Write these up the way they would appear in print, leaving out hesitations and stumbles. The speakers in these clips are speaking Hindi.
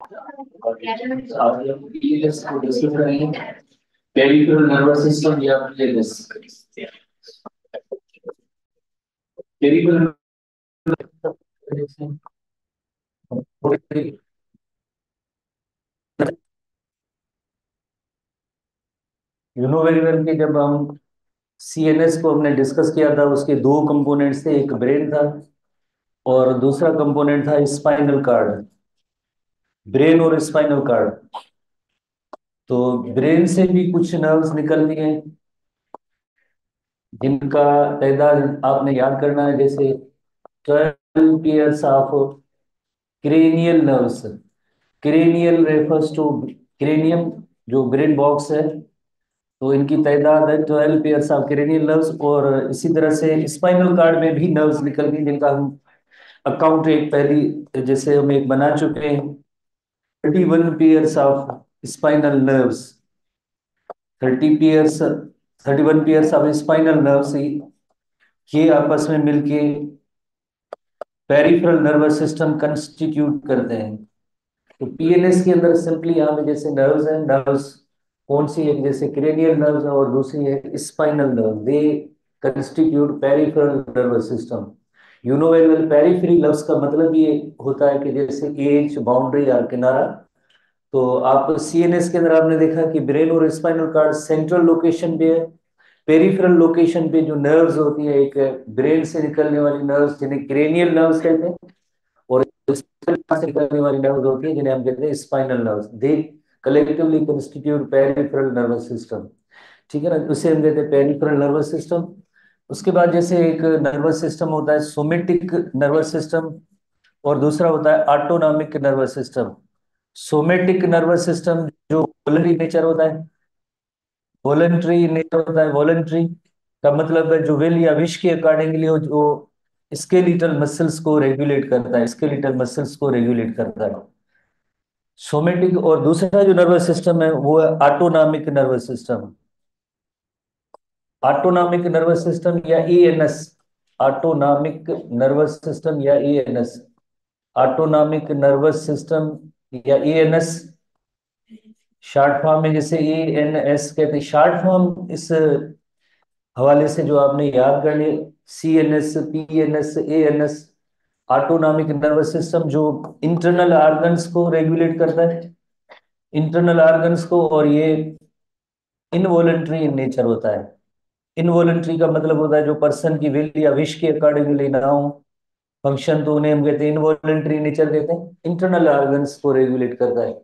आज हम पीएनएस को डिस्कस करेंगे। पेरिफेरल नर्वस सिस्टम या PNS. Peripheral you know very well कि जब हम सीएनएस को हमने डिस्कस किया था, उसके दो कंपोनेंट्स थे, एक ब्रेन था और दूसरा कंपोनेंट था स्पाइनल कार्ड। ब्रेन और स्पाइनल कार्ड। तो ब्रेन से भी कुछ नर्व्स निकलती हैं जिनका तादाद आपने याद करना है, जैसे 12 pairs of cranial nerves. Cranial refers to cranium, जो ब्रेन बॉक्स है। तो इनकी तादाद है 12 पेयर्स ऑफ क्रेनियल नर्व्स। और इसी तरह से स्पाइनल कार्ड में भी नर्व्स निकल गई जिनका हम अकाउंट एक पहली जैसे हम एक बना चुके हैं। 31 pairs of spinal nerves. 31 pairs of spinal nerves ये आपस में मिलके पेरिफेरल नर्वस सिस्टम कंस्टिट्यूट करते हैं। तो पीएनएस के अंदर सिंपली यहाँ पे जैसे नर्व्स हैं, नर्व्स कौन सी है, जैसे क्रेनियल नर्व्स है और दूसरी है spinal nerve, they constitute peripheral nervous system. You know very well, periphery लफ्ज का मतलब ये होता है कि जैसे एज, बाउंड्री या किनारा। तो आप सीएनएस के अंदर आपने देखा कि ब्रेन और स्पाइनल कार्ड सेंट्रल लोकेशन पे है। पेरिफेरल लोकेशन पे जो नर्व्स होती है, एक ब्रेन से निकलने वाली नर्व्स जिन्हें क्रेनियल नर्व्स कहते हैं, और स्पाइनल से निकलने वाली नर्व्स होती है जिन्हें हम कहते हैं spinal nerves. They collectively constitute peripheral nervous system. ठीक है ना, उसे हम कहते हैं पेरिफेरल नर्वस सिस्टम। उसके बाद जैसे एक नर्वस सिस्टम होता है सोमेटिक नर्वस सिस्टम, और दूसरा होता है autonomic nervous system. Somatic nervous system जो वॉलंटरी नेचर होता है, वॉलंटरी नेचर होता है। वॉलंटरी का मतलब है जो विल या विश के अकॉर्डिंगली हो, जो स्केलेटल मसल्स को रेगुलेट करता है, स्केलेटल मसल्स को रेगुलेट करता है सोमेटिक। और दूसरा जो नर्वस सिस्टम है वो है autonomic nervous system. Autonomic nervous system या एएनएस। ऑटोनॉमिक नर्वस सिस्टम या एएनएस। ऑटोनॉमिक नर्वस सिस्टम या एएनएस शॉर्ट फॉर्म में, जैसे एएनएस कहते हैं शॉर्ट फॉर्म। इस हवाले से जो आपने याद कर लिया, CNS, PNS, ANS. Autonomic nervous system जो इंटरनल ऑर्गन्स को रेगुलेट करता है, इंटरनल ऑर्गन्स को, और ये इनवॉलेंट्री इन नेचर होता है। इनवॉलेंट्री का मतलब होता है जो पर्सन की विल या विश के अकॉर्डिंगली ना हो फंक्शन, तो उन्हें हम कहते हैं इनवॉलेंट्री नेचर कहते हैं। इंटरनल ऑर्गन्स को रेगुलेट करता है।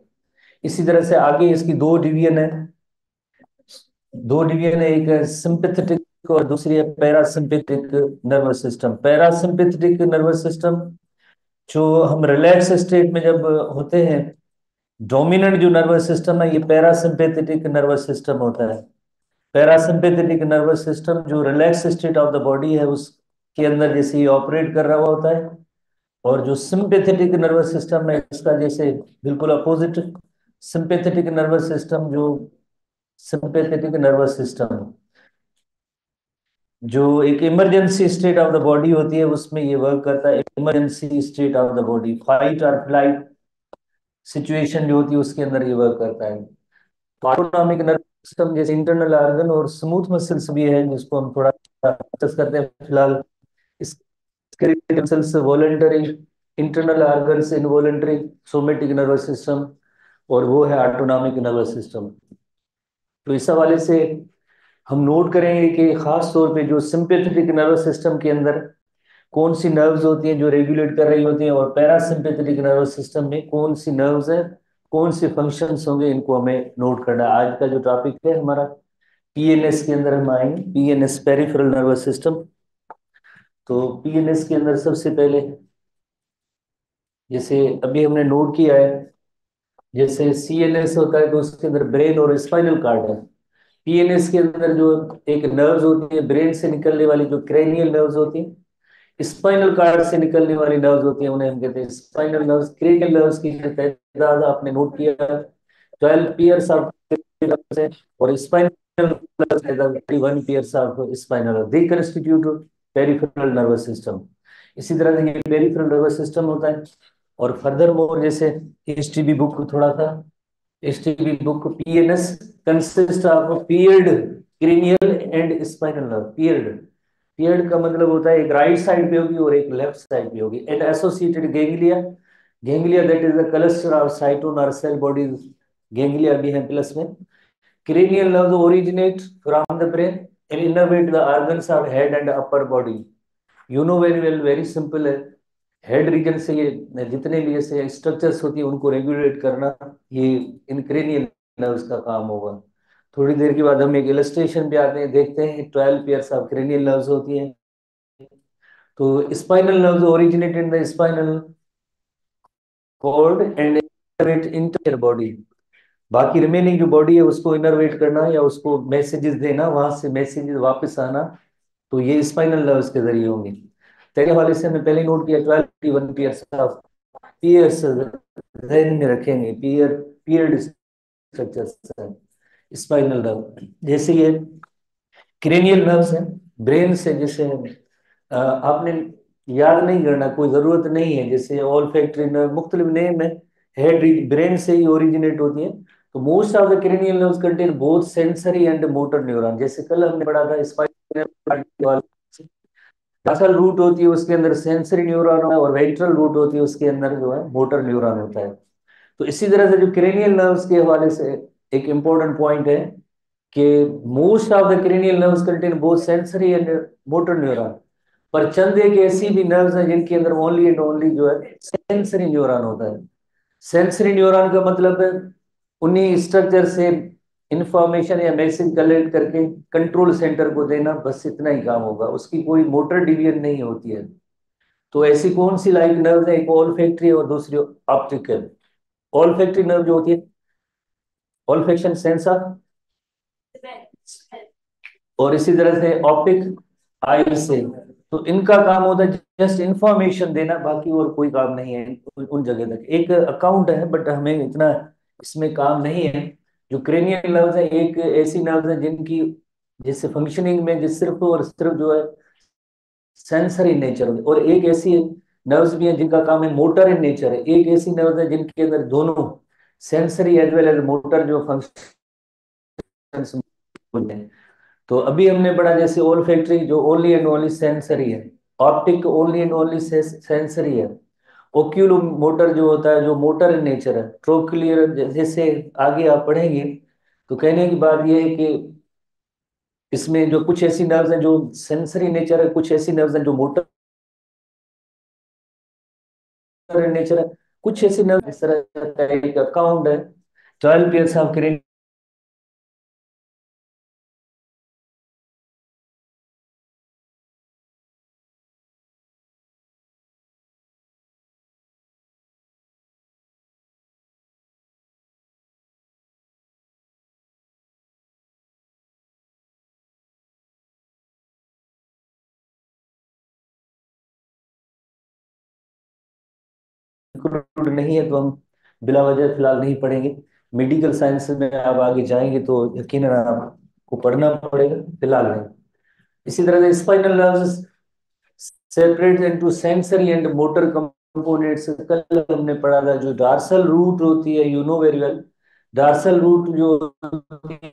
इसी तरह से आगे इसकी दो डिवीजन है। दो डिवीजन है, एक है सिंपैथेटिक और दूसरी है parasympathetic nervous system. Parasympathetic nervous system जो हम रिलैक्स स्टेट में जब होते हैं, डोमिनेंट जो नर्वस सिस्टम है ये पैरासिम्पैथेटिक नर्वस सिस्टम होता है। पैरासिम्पैथेटिक नर्वस सिस्टम जो relax state of the body है उसके अंदर जैसे ये ऑपरेट कर रहा हुआ होता है। और जो सिंपैथेटिक नर्वस सिस्टम है इसका जैसे बिल्कुल अपोजिट। सिंपैथेटिक नर्वस सिस्टम जो सिंपैथेटिक नर्वस सिस्टम जो एक emergency state of the body होती है उसमें ये वर्क करता है। Emergency state of the body, fight और फ्लाइट सिचुएशन जो होती है उसके अंदर ये वर्क करता है। ऑटोनॉमिक नर्वस सिस्टम जैसे इंटरनल ऑर्गन और स्मूथ मसल्स भी है जिसको हम थोड़ा डिस्कस करते हैं फिलहाल। Skeletal muscles voluntary, internal organs involuntary, somatic nervous system, और वो है ऑटोनॉमिक नर्वस सिस्टम। तो इस हवाले से हम नोट करेंगे कि खास तौर पे जो सिंपैथेटिक नर्वस सिस्टम के अंदर कौन सी नर्व्स होती हैं जो रेगुलेट कर रही होती हैं, और पैरासिम्पैथेटिक नर्वस सिस्टम में कौन सी नर्व्स हैं, कौन से फंक्शंस होंगे, इनको हमें नोट करना है। आज का जो टॉपिक है हमारा पीएनएस के अंदर हम आएंगे, पीएनएस पेरिफेरल नर्वस सिस्टम। तो पीएनएस के अंदर सबसे पहले जैसे अभी हमने नोट किया है, जैसे सीएनएस होता है तो उसके अंदर ब्रेन और स्पाइनल कार्ड है। पीएनएस के अंदर जो एक नर्व्स होती है ब्रेन से निकलने वाली, जो क्रेनियल नर्व्स होती है, स्पाइनल कार्ड से निकलने वाली नर्व्स होती है, उन्हें हम कहते हैं स्पाइनल नर्व्स। क्रेनियल नर्व्स की जो तादाद आपने नोट किया 12 पेयर्स ऑफ है, और spinal nerves 31 pairs of spinal, they constitute peripheral nervous system. इसी तरह से ये पेरिफेरल नर्वस सिस्टम होता है। और फर्दर मोर जैसे एसटीबी बुक थोड़ा सा, STB book PNS consist of peered cranial and spinal nerve. Peered, peered का मतलब होता है एक राइट साइड पे होगी और एक लेफ्ट साइड पे होगी। And associated ganglia, ganglia that is the cluster of cyton और सेल बॉडीज, गेंगलिया भी है प्लस में। Cranial nerves originate from the brain and innervate the organs of head and upper body. You know very well, very simple है। हेड रीजन से ये जितने भी ऐसे स्ट्रक्चर्स होती है उनको रेगुलेट करना, ये इन क्रेनियल नर्व्स का काम होगा। थोड़ी देर के बाद हम एक इलस्ट्रेशन पे आते हैं, देखते हैं 12 पेयर्स ऑफ क्रेनियल नर्व्स होती हैं। तो spinal nerves originate in the spinal cord and innervate entire body. बाकी रिमेनिंग जो बॉडी है उसको इनर्वेट करना या उसको मैसेजेस देना, वहां से मैसेजेस वापस आना, तो ये स्पाइनल नर्व्स के जरिए होंगे। तेरे हवाले से हमने पहले नोट किया 12 पेयर्स ऑफ पीयर्स जहन में रखेंगे, पीयर्ड स्ट्रक्चर्स स्पाइनल नर्व। जैसे ये क्रेनियल नर्व्स हैं, ब्रेन से जैसे आपने याद नहीं करना, कोई जरूरत नहीं है। जैसे ऑल फैक्ट्री नर्व मुख्तलिफ नेम है, हेड ब्रेन से ही ओरिजिनेट होती है। तो most of the cranial nerves contain both sensory and motor neuron. जैसे कल हमने पढ़ा था स्पाइनल डॉर्सल रूट होती है उसके अंदर सेंसरी न्यूरॉन है, और वेंट्रल रूट होती है उसके अंदर जो है मोटर न्यूरॉन होता है। तो इसी तरह से जो क्रेनियल नर्व्स के हवाले से एक इंपॉर्टेंट पॉइंट है कि most of the cranial nerves contain both sensory and motor neuron. पर चंद एक ऐसी भी नर्व्स हैं जिनके अंदर ओनली एंड ओनली जो है सेंसरी न्यूरॉन होता है। सेंसरी न्यूरॉन का मतलब है उन्हीं स्ट्रक्चर से इंफॉर्मेशन या मैसेज कलेक्ट करके कंट्रोल सेंटर को देना, बस इतना ही काम होगा, उसकी कोई मोटर डिवीजन नहीं होती है। तो ऐसी कौन सी लाइक नर्व है, एक ऑल्फैक्टरी और दूसरी ऑप्टिकल। ऑल्फैक्टरी नर्व जो होती है, ऑल्फैक्शन सेंस ऑफ, और इसी तरह से ऑप्टिक आई से। तो इनका काम होता है जस्ट इंफॉर्मेशन देना, बाकी और कोई काम नहीं है उन जगह तक। एक अकाउंट है बट हमें इतना इसमें काम नहीं है। जो क्रेनियल नर्व्स है एक ऐसी नर्व्स है जिनकी जैसे फंक्शनिंग में जिस सिर्फ और सिर्फ जो है सेंसर इन नेचर है, और एक ऐसी नर्व्स भी है जिनका काम है मोटर इन नेचर है। एक ऐसी नर्व्स है जिनके अंदर दोनों sensory as well as motor जो फंक्शन। तो अभी हमने पढ़ा जैसे ओल फैक्ट्री जो ओनली एंड ओनली सेंसरी है, optic only and only sensory है, ओक्यूलो मोटर जो होता है जो मोटर इन नेचर है, ट्रोक्लियर जैसे आगे आप पढ़ेंगे। तो कहने की बात यह है कि इसमें जो कुछ ऐसी नर्व्स हैं जो सेंसरी नेचर है, कुछ ऐसी नर्व्स हैं जो मोटर इन नेचर है, कुछ ऐसी नर्व इस तरह का एक अकाउंट है 12 पेयर्स ऑफ इंक्लूड नहीं है तो हम बिला वजह फिलहाल नहीं पढ़ेंगे। मेडिकल साइंस में आप आगे जाएंगे तो यकीनन आपको पढ़ना पड़ेगा, फिलहाल नहीं। इसी तरह से spinal nerves separate into sensory and motor components. कल हमने पढ़ा था जो डार्सल रूट होती है, you know very well, dorsal root जो होती है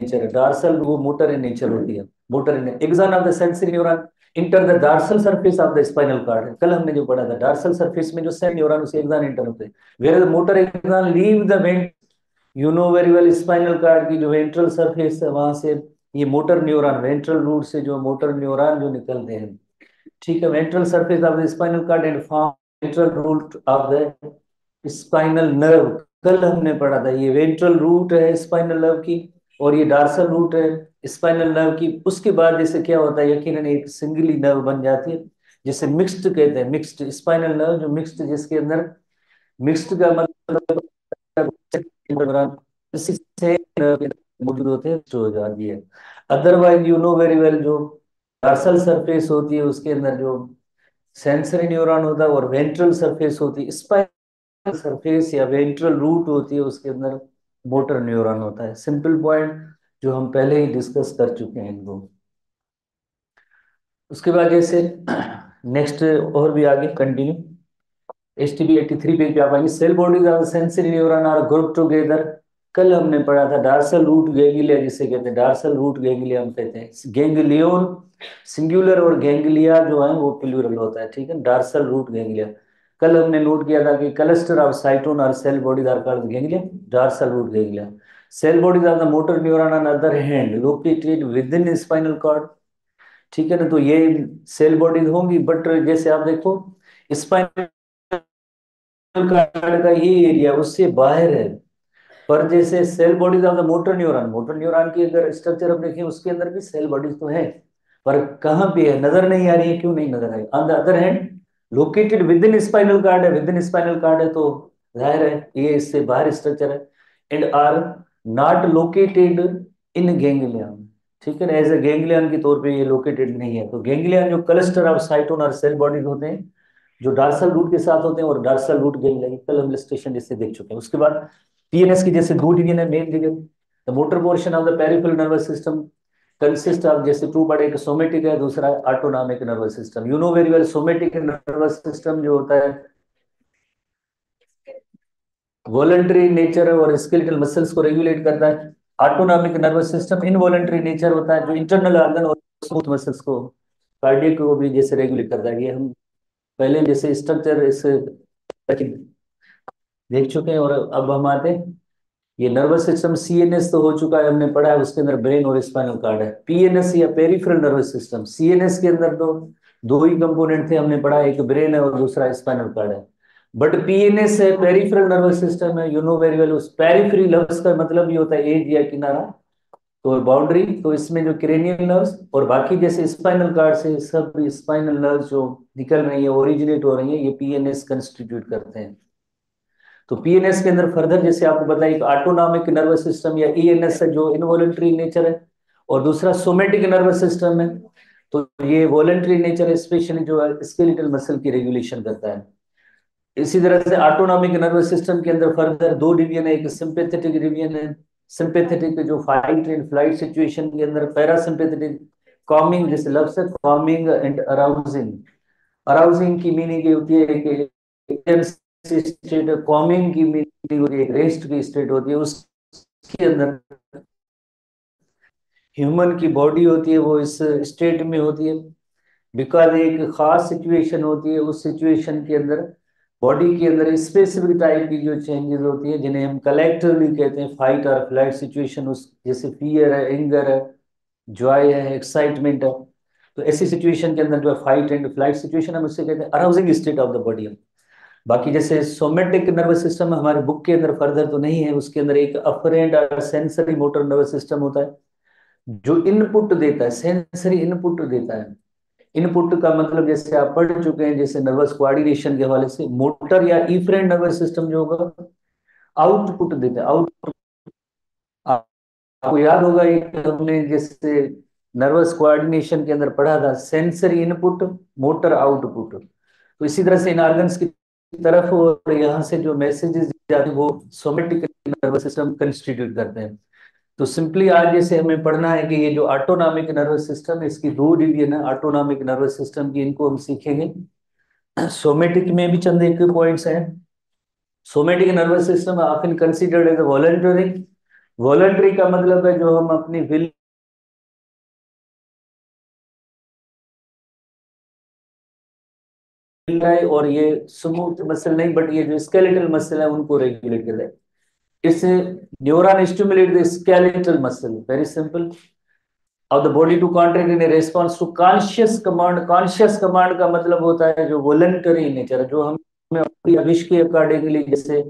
नेचर, डार्सल वो मोटर इन नेचर होती है। Motor in axon of the sensory neuron enter the dorsal surface of the spinal cord. कल हमने जो पढ़ा था डार्सल सरफेस में जो सेल न्यूरॉन उसे एक्सन इंटर होते हैं, where the motor action leave the went. You know very well spinal cord की जो वेंट्रल सरफेस है वहां से ये मोटर न्यूरॉन, वेंट्रल रूट से जो मोटर न्यूरॉन जो निकलते हैं, ठीक है, ventral surface of the spinal cord and form ventral root of the spinal nerve. कल हमने पढ़ा था ये वेंट्रल रूट है स्पाइनल नर्व की, और ये डार्सल रूट है स्पाइनल नर्व की। उसके बाद जैसे क्या होता है यकीनन एक सिंगली नर्व बन जाती है जिसे मिक्स्ड कहते हैं, मिक्स्ड स्पाइनल नर्व जो मिक्स्ड, जिसके अंदर मिक्स्ड का मतलब इसी से मौजूद होते हैं तो हो जाती है। Otherwise you know very well जो डार्सल सरफेस होती है उसके अंदर जो सेंसरी न्यूरॉन होता है, और वेंट्रल सरफेस होती है, स्पाइनल सरफेस या वेंट्रल रूट होती है उसके अंदर मोटर न्यूरॉन होता है। सिंपल पॉइंट जो हम पहले ही डिस्कस कर चुके हैं इनको। उसके बाद जैसे नेक्स्ट और भी आगे कंटिन्यू HTB 83 पेज पे आप आएंगे। Cell bodies are sensory neuron are group together. कल हमने पढ़ा था डार्सल रूट गैंग्लिया जिसे कहते हैं, डार्सल रूट गैंग्लिया हम कहते हैं। गैंग्लियोन सिंगुलर और गैंग्लिया जो है वो प्लूरल होता है, ठीक है, डार्सल रूट गैंग्लिया। कल हमने नोट किया था कि क्लस्टर ऑफ साइटोन और cell bodies are called ganglia, dorsal root ganglia. Cell bodies are the motor neuron on other hand located within spinal cord, ठीक है ना। तो ये सेल बॉडीज होंगी, बट जैसे आप देखो स्पाइनल कार्ड का ये एरिया उससे बाहर है। पर जैसे cell bodies of the motor neuron, motor neuron की अगर स्ट्रक्चर हम देखें उसके अंदर भी सेल बॉडीज तो है, पर कहाँ पे है, नजर नहीं आ रही है। क्यों नहीं नजर आई? On the other hand located within spinal cord है, विद इन स्पाइनल कार्ड है तो जाहिर है ये इससे बाहर स्ट्रक्चर है। And are not located in ganglion, ठीक है ना, एज ए गैंग्लियन के तौर पे ये लोकेटेड नहीं है। तो गैंग्लियन जो क्लस्टर ऑफ साइटोन और सेल बॉडीज होते हैं जो डार्सल रूट के साथ होते हैं, और डार्सल रूट गैंग्लियन कल हम इलस्ट्रेशन जिससे देख चुके हैं। उसके बाद PNS की जैसे दो डिवीजन है, main division the motor portion of the peripheral nervous system consist of जैसे टू बड़े, एक सोमेटिक है दूसरा autonomic nervous system. You know very well somatic nervous system जो होता है वॉलंटरी नेचर है और स्केलेटल मसल्स को रेगुलेट करता है। Autonomic nervous system involuntary nature होता है जो इंटरनल ऑर्गन और स्मूथ मसल्स को, कार्डियक को भी जैसे रेगुलेट करता है। ये हम पहले जैसे स्ट्रक्चर इस देख चुके हैं। और अब हम आते हैं ये नर्वस सिस्टम। CNS तो हो चुका है, हमने पढ़ा है, उसके अंदर ब्रेन और स्पाइनल कार्ड है। PNS या पेरिफेरल नर्वस सिस्टम, CNS के अंदर तो दो ही कंपोनेंट थे, हमने पढ़ा, एक ब्रेन है और दूसरा स्पाइनल कार्ड है। बट PNS है पेरिफेरल नर्वस सिस्टम है, यू नो वेरी वेल। उस पेरिफेरी लफ्ज का मतलब ये होता है एज या किनारा, तो बाउंड्री। तो इसमें जो क्रेनियल नर्व्स और बाकी जैसे स्पाइनल कार्ड से सब स्पाइनल नर्व्स जो निकल रही है ओरिजिनेट हो रही है, ये PNS कंस्टिट्यूट करते हैं। तो PNS के अंदर फर्दर जैसे आपको बताया, एक ऑटोनॉमिक नर्वस सिस्टम या ENS है जो इनवॉलेंट्री नेचर है, और दूसरा सोमेटिक नर्वस सिस्टम है। तो ये वॉलेंट्री नेचर है, स्पेशली जो है स्केलेटल मसल की रेगुलेशन करता है। इसी तरह से ऑटोनॉमिक नर्वस सिस्टम के अंदर फर्दर दो डिवीजन है, एक सिंपैथेटिक डिवीजन है। सिंपैथेटिक जो फाइट एंड फ्लाइट सिचुएशन के अंदर, पैरासिम्पैथेटिक कॉमिंग, जैसे लफ्ज है कॉमिंग एंड अराउजिंग। अराउजिंग की मीनिंग ये होती है कि स्टेट, कॉमिंग की मीनिंग होती है एक रेस्ट की स्टेट होती है। उसके अंदर ह्यूमन की बॉडी होती है वो इस स्टेट में होती है, बिकॉज एक खास सिचुएशन होती है, उस सिचुएशन के अंदर बॉडी के अंदर स्पेसिफिक टाइप की जो चेंजेस होती है जिन्हें हम कलेक्टिवली कहते हैं फाइट और फ्लाइट सिचुएशन। उस जैसे फियर है, एंगर है, जॉय है, एक्साइटमेंट है, तो ऐसी सिचुएशन के अंदर जो है फाइट एंड फ्लाइट सिचुएशन हम उससे कहते हैं arousing state of the body. बाकी जैसे सोमेटिक नर्वस सिस्टम हमारे बुक के अंदर फर्दर तो नहीं है, उसके अंदर एक अफरेंट और सेंसरी मोटर नर्वस सिस्टम होता है जो इनपुट देता है, सेंसरी इनपुट देता है। इनपुट का मतलब जैसे आप पढ़ चुके हैं जैसे नर्वस कोऑर्डिनेशन के हवाले से, मोटर या इफरेंट नर्वस सिस्टम जो होगा आउटपुट देता है। आउट आपको याद होगा एक हमने जैसे नर्वस कोऑर्डिनेशन के अंदर पढ़ा था, सेंसरी इनपुट मोटर आउटपुट। तो इसी तरह से इन ऑर्गन्स की तरफ और यहाँ से जो मैसेजेस जाते हैं वो सोमेटिक नर्वस सिस्टम कंस्टिट्यूट करते हैं। तो सिंपली आज जैसे हमें पढ़ना है कि ये जो ऑटोनॉमिक नर्वस सिस्टम है इसकी दो डिवीजन है ऑटोनॉमिक नर्वस सिस्टम की, इनको हम सीखेंगे। सोमेटिक में भी चंद एक पॉइंट्स हैं। Somatic nervous system often considered as voluntary. Voluntary का मतलब है जो हम अपनी विल है, और ये स्मूथ मसल नहीं बट ये जो स्केलेटल मसल है उनको रेगुलेट कर रहा है। इससे neuron stimulate the skeletal muscle, very simple, of the body to contract in a response to conscious command। conscious command का मतलब होता है जो voluntary nature है, जो हमें अपनी विश के अकॉर्डिंगली जैसे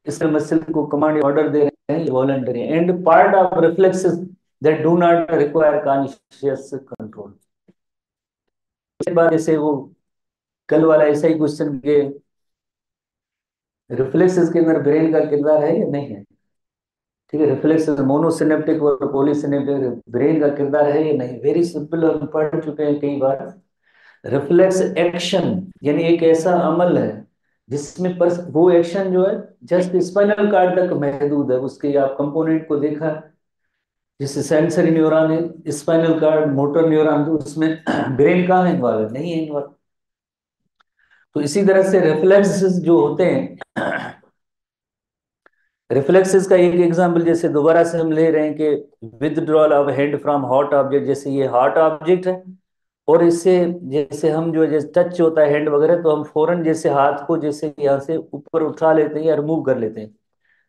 इस मसल को कमांड ऑर्डर दे रहे हैं, voluntary and part of reflexes that do not require conscious control. उसके बाद जैसे वो कल वाला ऐसा ही क्वेश्चन के रिफ्लेक्सेस के अंदर ब्रेन का किरदार है या नहीं है, ठीक है, रिफ्लेक्स मोनोसिनेप्टिक और पॉलीसिनेप्टिक ब्रेन का किरदार है या नहीं, वेरी सिंपल, हम पढ़ चुके हैं कई बार। रिफ्लेक्स एक्शन यानी एक ऐसा अमल है जिसमें वो एक्शन जो है जस्ट स्पाइनल कार्ड तक महदूद है, उसके आप कंपोनेंट को देखा जैसे सेंसरी न्यूरॉन है, स्पाइनल कार्ड, मोटर न्यूरॉन, तो उसमें ब्रेन कहाँ है इन्वॉल्व है? नहीं है इन्वॉल्व। तो इसी तरह से रिफ्लेक्सेस जो होते हैं, रिफ्लेक्सेस का एक एग्जांपल जैसे दोबारा से हम ले रहे हैं कि withdrawal of hand from hot object, जैसे ये हॉट ऑब्जेक्ट है और इससे जैसे हम जो जैसे टच होता है हैंड वगैरह, तो हम फौरन जैसे हाथ को जैसे यहाँ से ऊपर उठा लेते हैं या रिमूव कर लेते हैं।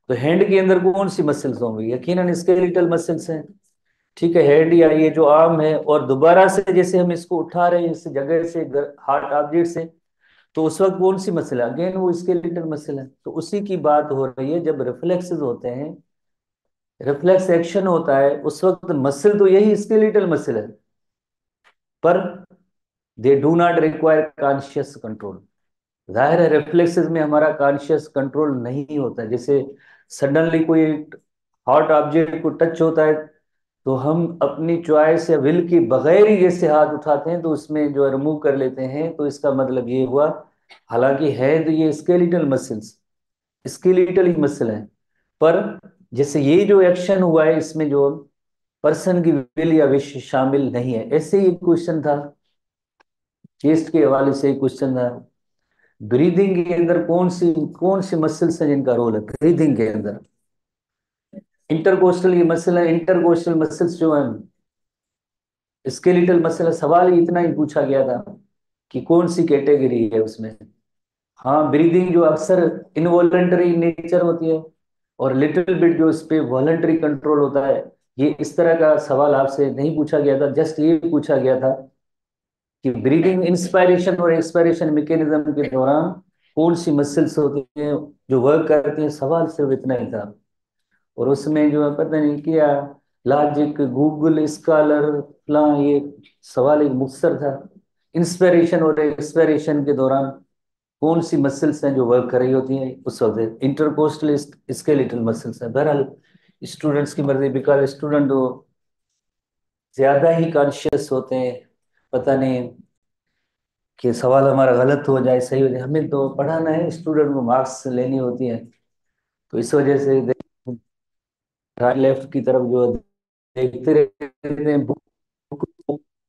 तो हैंड के अंदर कौन सी मसल्स होंगी? यकीनन स्केलेटल मसल्स हैं। ठीक है, हेड या ये जो आर्म है, और दोबारा से जैसे हम इसको उठा रहे हैं इस जगह से हार्ड ऑब्जेक्ट से, तो उस वक्त कौन सी मसल है? अगेन वो स्केलेटल मसल है। तो उसी की बात हो रही है, जब रिफ्लेक्सेस होते हैं, रिफ्लेक्स एक्शन होता है, उस वक्त मसल तो यही स्केलेटल मसल है, पर they do not require conscious control. जाहिर है रिफ्लेक्सेस में हमारा कॉन्शियस कंट्रोल नहीं होता। जैसे सडनली कोई हॉट ऑब्जेक्ट को टच होता है, तो हम अपनी चॉइस या विल की बगैर ही जैसे हाथ उठाते हैं, तो उसमें जो रिमूव कर लेते हैं। तो इसका मतलब ये हुआ, हालांकि है तो ये स्केलेटल मसल्स, स्केलेटल ही मसल है, पर जैसे ये जो एक्शन हुआ है इसमें जो पर्सन की विल या विश शामिल नहीं है। ऐसे ही क्वेश्चन था, चेस्ट के हवाले से क्वेश्चन था, ब्रीदिंग के अंदर कौन सी मसल्स हैं जिनका रोल है ब्रीदिंग के अंदर? इंटरकोस्टल ये मसल है, इंटरकोस्टल मसल्स जो है स्केलेटल मसल है। सवाल ही इतना ही पूछा गया था कि कौन सी कैटेगरी है उसमें। हाँ, ब्रीदिंग जो अक्सर इनवॉलंटरी नेचर होती है और लिटिल बिट जो इस पे वॉलंटरी कंट्रोल होता है, ये इस तरह का सवाल आपसे नहीं पूछा गया था। जस्ट ये पूछा गया था कि ब्रीदिंग इंस्पायरेशन और एक्सपायरेशन मैकेनिज्म के दौरान कौन सी मसल्स होती हैं जो वर्क करती हैं। सवाल सिर्फ इतना ही था। और उसमें जो है पता नहीं क्या, लॉजिक, गूगल स्कॉलर, फला, ये सवाल एक मुख्तसर था। इंस्पिरेशन और एक्सपिरेशन के दौरान कौन सी मसल्स हैं जो वर्क कर रही होती हैं उस वक्त? इंटरकोस्टल स्केलेटल मसल्स है। बहरहाल स्टूडेंट्स की मर्जी, बिकॉज स्टूडेंट वो ज्यादा ही कॉन्शियस होते हैं। पता नहीं कि सवाल हमारा गलत हो जाए सही हो जाए, हमें तो पढ़ाना है, स्टूडेंट को मार्क्स लेनी होती है। तो इस वजह से राइट लेफ्ट की तरफ जो देखते रहते हैं, बुक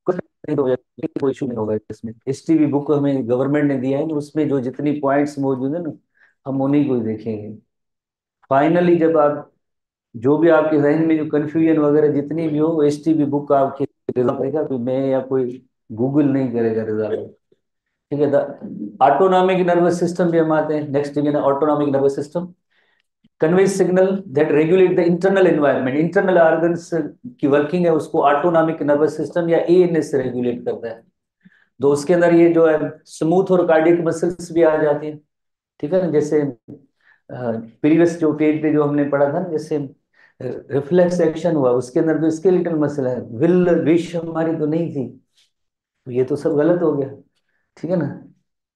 कोई इशू नहीं होगा इसमें। एसटीवी बुक हमें गवर्नमेंट ने दिया है ना, उसमें जो जितनी पॉइंट्स मौजूद है ना, हम उन्हीं को ही देखेंगे। फाइनली जब आप जो भी आपके जहन में जो कंफ्यूजन वगैरह जितनी भी हो, एसटीवी बुक आपके रिजल्ट करेगा, तो मैं या कोई गूगल नहीं करेगा रिजल्ट। ठीक है, ऑटोनॉमिक नर्वस सिस्टम भी हम आते हैं next division, autonomic nervous system conveys signal that regulate the internal environment. Internal organs की वर्किंग है, उसको ऑटोनॉमिक नर्वस सिस्टम या एएनएस रेगुलेट करता है। तो उसके अंदर ये जो है स्मूथ और कार्डियक मसल्स भी आ जाती हैं। ठीक है ना, जैसे प्रीवियस जो पेज पे जो हमने पढ़ा था ना, जैसे रिफ्लेक्स एक्शन हुआ, उसके अंदर जो स्केलेटल मसल है, विल विश हमारी तो नहीं थी, तो ये तो सब गलत हो गया। ठीक है ना,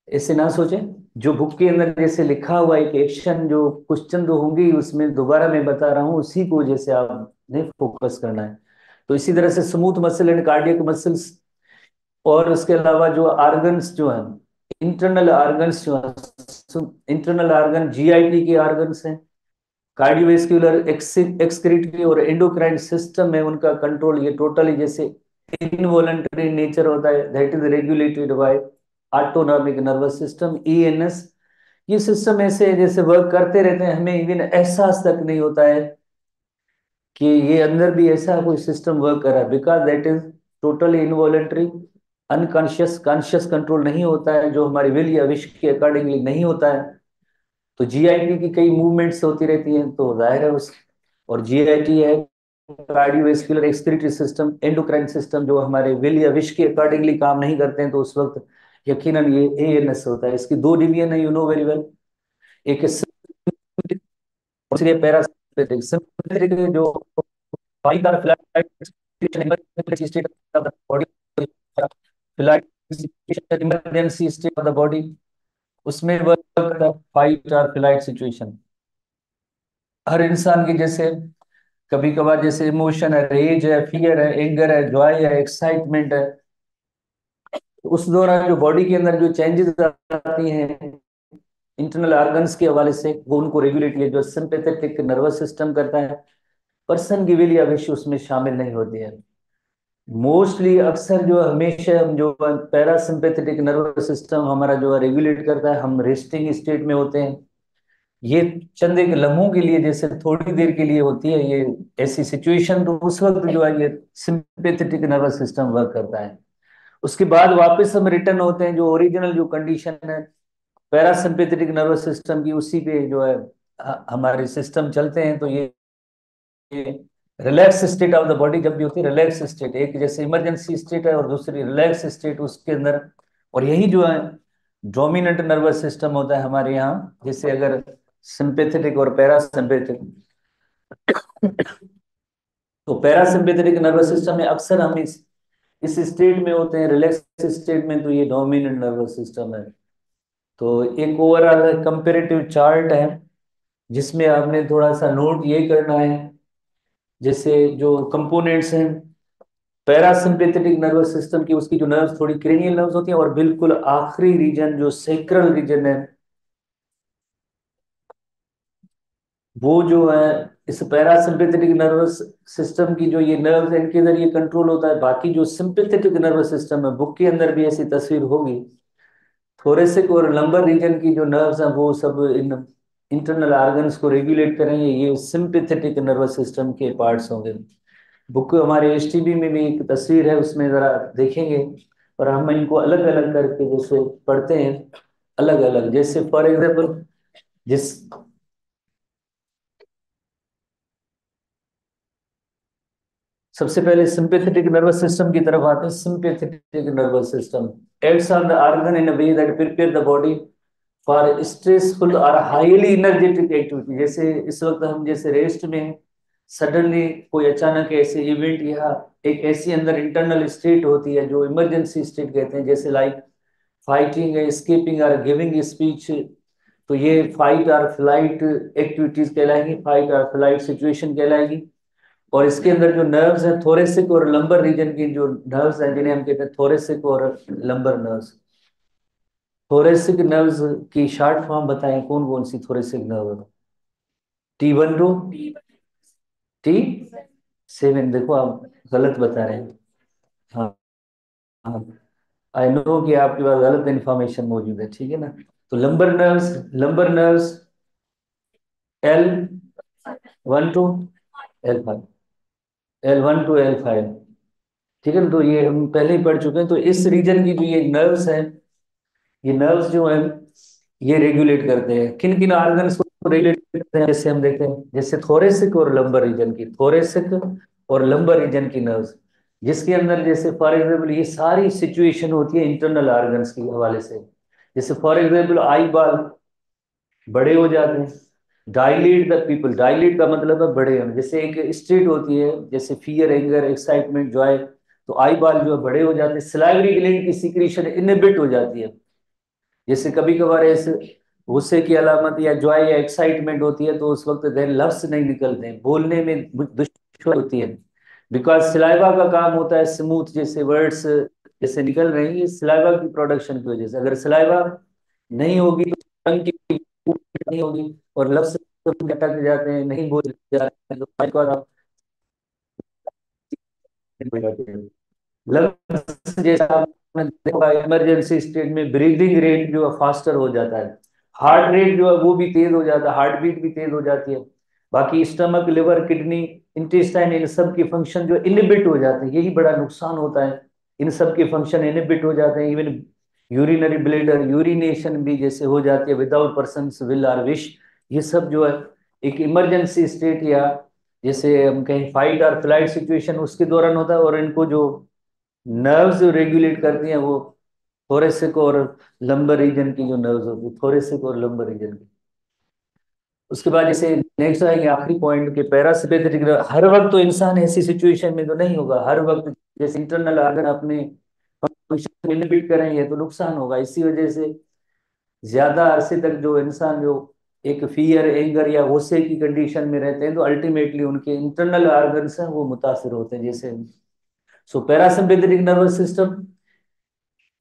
ऐसे ना सोचें। जो बुक के अंदर जैसे लिखा हुआ है कि एक्शन जो क्वेश्चन तो होंगे ही, उसमें दोबारा मैं बता रहा हूँ, उसी को जैसे आपने फोकस करना है। तो इसी तरह से smooth muscle and cardiac muscles, और उसके अलावा जो आर्गन्स जो हैं, इंटरनल आर्गन्स जो हैं, इंटरनल आर्गन जीआईटी के आर्गन्स हैं, कार्डियोवैस्कुलर, एक्सक्रीटरी और एंडोक्राइन सिस्टम है उनका कंट्रोल, ये टोटली जैसे इनवॉलंटरी नेचर होता है, that is regulated by autonomic nervous system, ENS. ये सिस्टम ऐसे जैसे वर्क करते रहते हैं, हमें इवन एहसास तक नहीं होता है कि ये अंदर भी ऐसा कोई सिस्टम वर्क कर रहा है, because that is totally involuntary, unconscious, conscious control नहीं होता है, जो हमारी विल या विश के अकॉर्डिंगली नहीं होता है। तो जीआईटी की कई मूवमेंट्स होती रहती हैं, तो जाहिर है उस, और जीआईटी है cardiovascular, excretory system, endocrine system, जो हमारे विल या विश के अकॉर्डिंगली काम नहीं करते हैं, तो उस वक्त यकीनन ये एएनएस होता है। इसकी दो डिवीजन है, यू नो वेरी वेल। एक है sympathetic और दूसरी है पैरासिम्पैथिक। सिंपैथेटिक जो फाइट और flight state of the body, flight emergency state of the body, उसमें वर्क करता है फाइट और फ्लाइट सिचुएशन। हर इंसान की जैसे कभी कभार जैसे इमोशन है, रेज है, फियर है, एंगर है, जॉय है, एक्साइटमेंट है, तो उस दौरान जो बॉडी के अंदर जो चेंजेस आती हैं इंटरनल ऑर्गन्स के हवाले से, वो उनको रेगुलेट, ये जो सिंपैथेटिक नर्वस सिस्टम करता है। पर्सन की विल या विश उसमें शामिल नहीं होती है। मोस्टली अक्सर जो हमेशा हम जो पैरासिम्पेथेटिक नर्वस सिस्टम हमारा जो है रेगुलेट करता है, हम रेस्टिंग स्टेट में होते हैं। ये चंद एक लम्हों के लिए, जैसे थोड़ी देर के लिए होती है ये ऐसी सिचुएशन, तो उस वक्त जो है ये सिंपेथेटिक नर्वस सिस्टम वर्क करता है। उसके बाद वापस हम रिटर्न होते हैं, जो ओरिजिनल जो कंडीशन है पैरासिम्पेथेटिक नर्वस सिस्टम की, उसी पे जो है हमारे सिस्टम चलते हैं। तो ये relax state of the body जब भी होती है, रिलैक्स स्टेट एक जैसे इमरजेंसी स्टेट है और दूसरी रिलैक्स स्टेट उसके अंदर। और यही जो है डोमिनेंट नर्वस सिस्टम होता है हमारे यहाँ। जैसे अगर सिंपेथेटिक और पैरासिम्पेथेटिक, तो पैरासिम्पेथेटिक नर्वस सिस्टम में अक्सर हम इस स्टेट में होते हैं, रिलैक्स स्टेट में, तो ये डोमिनेंट नर्वस सिस्टम है। तो एक ओवरऑल कंपेरेटिव चार्ट है जिसमें आपने थोड़ा सा नोट ये करना है, जैसे जो कंपोनेंट्स हैं पैरासिम्पेथेटिक नर्वस सिस्टम की, उसकी जो नर्व्स थोड़ी क्रेनियल नर्व्स होती हैं, और बिल्कुल आखिरी रीजन जो सेक्रल रीजन है, वो जो है इस पैरासिम्पेथेटिक नर्वस सिस्टम की जो ये नर्व्स है इनके जरिए कंट्रोल होता है। बाकी जो सिंपेथेटिक नर्वस सिस्टम है, बुक के अंदर भी ऐसी तस्वीर होगी, थोरेसिक और लंबर रीजन की जो नर्व्स हैं वो सब इन इंटरनल ऑर्गन्स को रेगुलेट करेंगे, ये सिंपेथेटिक नर्वस सिस्टम के पार्ट्स होंगे। बुक हमारे एसटीबी में भी एक तस्वीर है, उसमें जरा देखेंगे। और हम इनको अलग अलग करके जैसे पढ़ते हैं, अलग अलग, जैसे फॉर एग्जाम्पल जिस सबसे पहले सिंपैथेटिक नर्वस सिस्टम की तरफ आते हैं। Sympathetic nervous system acts on the organ in a way that prepare the body for stressful और हाईली एनर्जेटिक एक्टिविटी। जैसे इस वक्त हम जैसे रेस्ट में हैं, सडनली कोई अचानक ऐसे इवेंट या एक ऐसी अंदर इंटरनल स्टेट होती है जो इमरजेंसी स्टेट कहते हैं, जैसे लाइक फाइटिंग, एस्केपिंग और गिविंग स्पीच। तो ये फाइट और फ्लाइट एक्टिविटीज कहलाएंगी, फाइट और फ्लाइट सिचुएशन कहलाएगी। और इसके अंदर जो नर्व्स हैं थोरेसिक और लंबर रीजन की जो नर्व्स हैं, जिन्हें हम कहते हैं थोरेसिक और लंबर नर्व्स। थोरेसिक नर्व्स की शॉर्ट फॉर्म बताएं, कौन कौन सी thoracic nerve? T1 to T7। देखो आप गलत बता रहे हैं। हाँ, हाँ, आई नो कि आपके पास गलत इंफॉर्मेशन मौजूद है, ठीक है ना। तो lumbar nerves L1 to L5, ठीक है ना। तो ये हम पहले ही पढ़ चुके हैं। तो इस रीजन की जो ये नर्व्स हैं, ये नर्व्स जो हैं ये रेगुलेट करते हैं किन किन ऑर्गन्स को रेगुलेट करते हैं। जैसे हम देखते हैं, जैसे थोरेसिक और लंबर रीजन की, थोरेसिक और लंबर रीजन की नर्व्स, जिसके अंदर जैसे फॉर एग्जाम्पल ये सारी सिचुएशन होती है इंटरनल ऑर्गन्स के हवाले से। जैसे फॉर एग्जाम्पल आई बाल बड़े हो जाते हैं। डायलेट द पीपल, डायलेट का मतलब है बड़े होना। जैसे एक स्टेट होती है जैसे फियर, एंगर, एक्साइटमेंट, जॉय, तो आई बाल जो है बड़े हो जाते हैं। सिलाइवरी ग्लैंड की सीक्रेशन इनहिबिट हो जाती है। जैसे कभी कभार ऐसे गुस्से की अलामत या जॉय या एक्साइटमेंट होती है, तो उस वक्त देर लफ्ज नहीं निकलते हैं, बोलने में दुश्वारी होती है। बिकॉज सिलाइवा का काम होता है स्मूथ, जैसे वर्ड्स जैसे निकल रहे हैं ये सिलाइवा की प्रोडक्शन की वजह से। अगर सिलाइवा नहीं होगी तो टंग की नहीं होगी और लफ्ज अटक जाते हैं, नहीं बोल जाते हैं, तो लंग्स जैसा आपने देखा इमरजेंसी स्टेट में ब्रीदिंग रेट जो है फास्टर हो जाता है, हार्ट रेट जो है वो भी तेज हो जाता है, हार्ट बीट भी तेज हो जाती है। बाकी स्टमक, लिवर, किडनी, इंटेस्टाइन, इन सब के फंक्शन जो इनहिबिट हो जाते हैं, यही बड़ा नुकसान होता है। इन सब के फंक्शन इनहिबिट हो जाते हैं। इवन यूरिनरी ब्लेडर, यूरिनेशन भी जैसे हो जाती है विदाउट पर्सनस विल और विश। ये सब जो है एक इमरजेंसी स्टेट या जैसे हम कहें फाइट और फ्लाइट सिचुएशन उसके दौरान होता है। और इनको जो नर्व्स जो रेगुलेट करती हैं वो थोरेसिक और लंबर रीजन की जो नर्व्स होती है, थोरेसिक और लंबर रीजन की। उसके बाद जैसे नेक्स्ट आएंगे आखिरी पॉइंट के पैरासिम्पेथेटिक। हर वक्त तो इंसान ऐसी सिचुएशन में तो नहीं होगा, हर वक्त जैसे इंटरनल ऑर्गन अपने फंक्शन इनहिबिट करेंगे तो नुकसान होगा। इसी वजह से ज्यादा अरसे तक जो इंसान जो एक फियर, एंगर या गुस्से की कंडीशन में रहते हैं, तो अल्टीमेटली उनके इंटरनल ऑर्गन्स हैं वो मुतासर होते हैं। जैसे सो पैरासिम्पेथेटिक नर्वस सिस्टम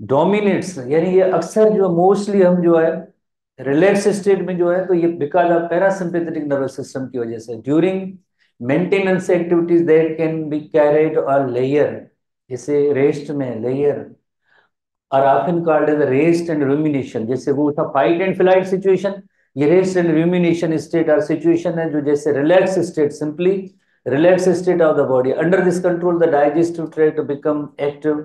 डोमिनेट्स, यानी ये अक्सर जो मोस्टली हम जो है रिलैक्स स्टेट में जो है, तो ये because of parasympathetic nervous system की वजह से during maintenance activities that can be carried और लेयर, जैसे रेस्ट में layer are often called as rest and rumination। जैसे वो था फाइट एंड फ्लाइट सिचुएशन, ये रेस्ट एंड rumination स्टेट और सिचुएशन है जो जैसे relax state, simply relax state of the body. Under this control the digestive tract become active.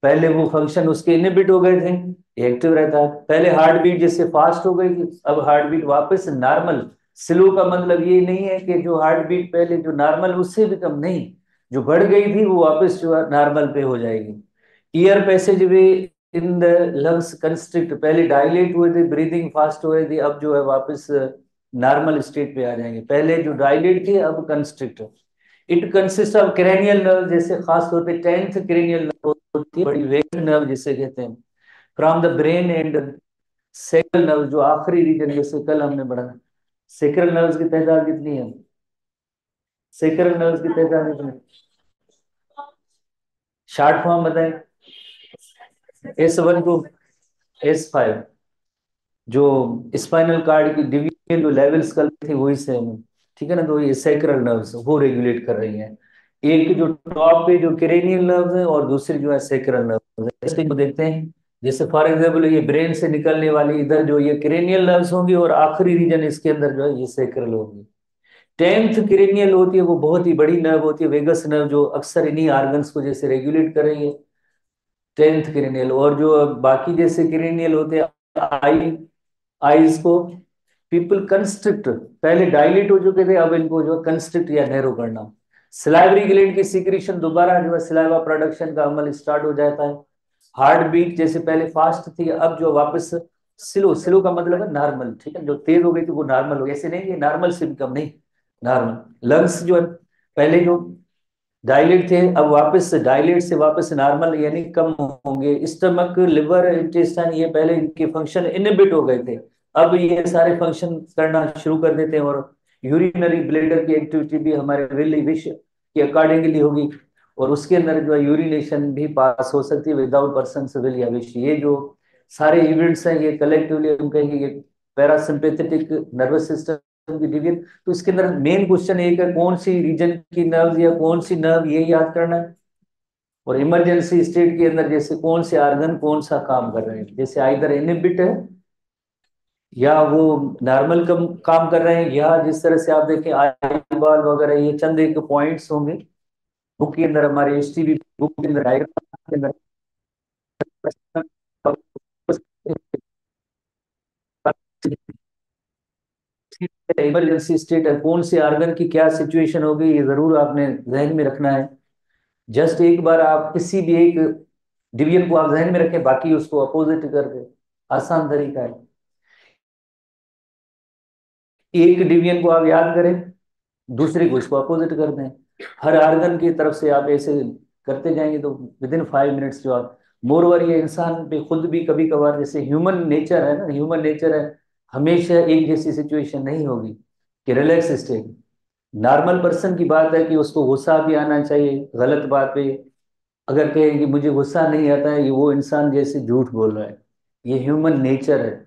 पहले वो फंक्शन उसके इनहिबिट हो गए थे, ये एक्टिव रहता है। पहले हार्ट बीट जैसे फास्ट हो गई थी, अब हार्ट बीट वापस नॉर्मल। स्लो का मतलब ये नहीं है कि जो हार्ट बीट पहले जो नॉर्मल उससे भी कम नहीं, जो बढ़ गई थी वो वापस जो नॉर्मल पे हो जाएगी। Year passage way in the lungs constrict, पहले डायलेट हुए थे, ब्रीदिंग फास्ट हो रही थी, अब जो है वापस नॉर्मल स्टेट पे आ जाएंगे। पहले जो डायलेट थे अब constrict. It consist of cranial nerve, जैसे खास तौर पे 10th क्रेनियल नर्व होती है, बड़ी वेग नर्व जिसे कहते हैं, from the brain and sacral nerve, जो आखिरी रीजन जैसे कल हमने पढ़ा। सेक्रल नर्व्स की तादाद कितनी है? सेक्रल नर्व्स की तादाद कितनी है? शॉर्ट फॉर्म बताएं। S1 to S5, जो स्पाइनल कार्ड की डिवीजन जो लेवल्स कल थी वही सेम है, ठीक है ना। तो ये सैक्रल नर्व्स वो रेगुलेट कर रही हैं। एक जो टॉप पे जो क्रेनियल नर्व्स है और दूसरी जो है सैक्रल नर्व्स है। इसको देखते हैं, जैसे फॉर एग्जाम्पल ये ब्रेन से निकलने वाली इधर जो ये क्रेनियल नर्व्स होंगी और आखिरी रीजन इसके अंदर जो है ये सैक्रल होगी। 10th क्रेनियल होती है, वो बहुत ही बड़ी नर्व होती है, वेगस नर्व, जो अक्सर इन्हीं ऑर्गन्स को जैसे रेगुलेट कर रही है। 10th cranial. और जो बाकी जैसे क्रेनियल होते हैं आई, आईज को पीपल कंस्ट्रिक्ट, पहले डायलेट हो चुके थे अब इनको जो कंस्ट्रिक्ट या नैरो करना। सिलाइवरी ग्लैंड की सीक्रेशन दोबारा जो है सिलाइवा प्रोडक्शन का अमल स्टार्ट हो जाता है। हार्ट बीट जैसे पहले फास्ट थी अब जो वापस स्लो, स्लो का मतलब है नॉर्मल, ठीक है, जो तेज हो गई थी वो नॉर्मल हो गई, ऐसे नहीं कि नॉर्मल से भी कम नहीं, नॉर्मल। लंग्स जो है पहले जो डायलेट थे अब वापस डायलेट से वापस नॉर्मल यानी कम होंगे। स्टमक, लिवर, इंटेस्टाइन ये पहले इनके फंक्शन इनहिबिट हो गए थे, अब ये सारे फंक्शन करना शुरू कर देते हैं। और यूरिनरी ब्लेडर की एक्टिविटी भी हमारे विल विश के अकॉर्डिंगली होगी, और उसके अंदर जो है यूरिनेशन भी पास हो सकती है विदाउट पर्सन विल या विश। ये जो सारे इवेंट्स हैं ये कलेक्टिवली हम कहेंगे ये पैरासिम्पेथेटिक नर्वस सिस्टम की डिवीजन। तो इसके अंदर मेन क्वेश्चन एक है कौन सी रीजन की नर्व या कौन सी नर्व, ये याद करना है। और इमरजेंसी स्टेट के अंदर जैसे कौन से आर्गन कौन सा काम कर रहे हैं, जैसे आइदर इनहिबिट है या वो नॉर्मल कम काम कर रहे हैं, या जिस तरह से आप देखें आई बॉल वगैरह ये चंद एक पॉइंट्स होंगे बुक के अंदर, हमारे एसटीबी बुक के अंदर डायग्राम के अंदर। इमरजेंसी स्टेट है, कौन से ऑर्गन की क्या सिचुएशन होगी ये जरूर आपने जहन में रखना है। जस्ट एक बार आप किसी भी एक डिवीजन को आप जहन में रखें, बाकी उसको अपोजिट कर दे, आसान तरीका है। एक डिवीजन को आप याद करें, दूसरे को इसको अपोजिट कर दें। हर ऑर्गन की तरफ से आप ऐसे करते जाएंगे तो विद इन 5 मिनट्स जो आप, मोर ओवर ये इंसान पे खुद भी कभी कभार जैसे ह्यूमन नेचर है ना, ह्यूमन नेचर है, हमेशा एक जैसी सिचुएशन नहीं होगी कि रिलैक्स स्टेट। नॉर्मल पर्सन की बात है कि उसको गुस्सा भी आना चाहिए गलत बात पे, अगर कहें कि मुझे गुस्सा नहीं आता है, ये वो इंसान जैसे झूठ बोल रहा है। ये ह्यूमन नेचर है,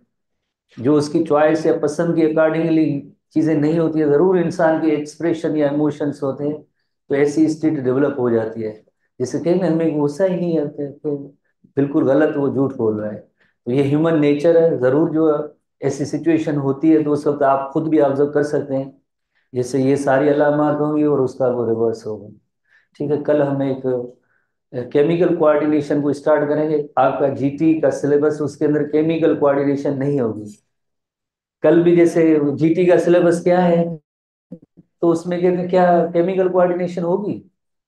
जो उसकी चॉइस या पसंद के अकॉर्डिंगली चीजें नहीं होती है, जरूर इंसान के एक्सप्रेशन या इमोशंस होते हैं, तो ऐसी स्टेट डेवलप हो जाती है। जैसे कहें ना हमें गुस्सा ही नहीं आता है, तो बिल्कुल गलत, वो झूठ बोल रहा है। तो ये ह्यूमन नेचर है, जरूर जो ऐसी सिचुएशन होती है तो उस वक्त आप खुद भी ऑब्जर्व कर सकते हैं, जैसे ये सारी अलामत होंगी और उसका वो रिवर्स होगा। ठीक है, कल हम एक केमिकल कोऑर्डिनेशन को स्टार्ट करेंगे। आपका जीटी का सिलेबस उसके अंदर केमिकल कोऑर्डिनेशन नहीं होगी। कल भी जैसे जीटी का सिलेबस क्या है, तो उसमें कहते हैं क्या केमिकल कोऑर्डिनेशन होगी,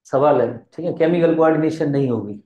सवाल है, ठीक है, केमिकल कोऑर्डिनेशन नहीं होगी।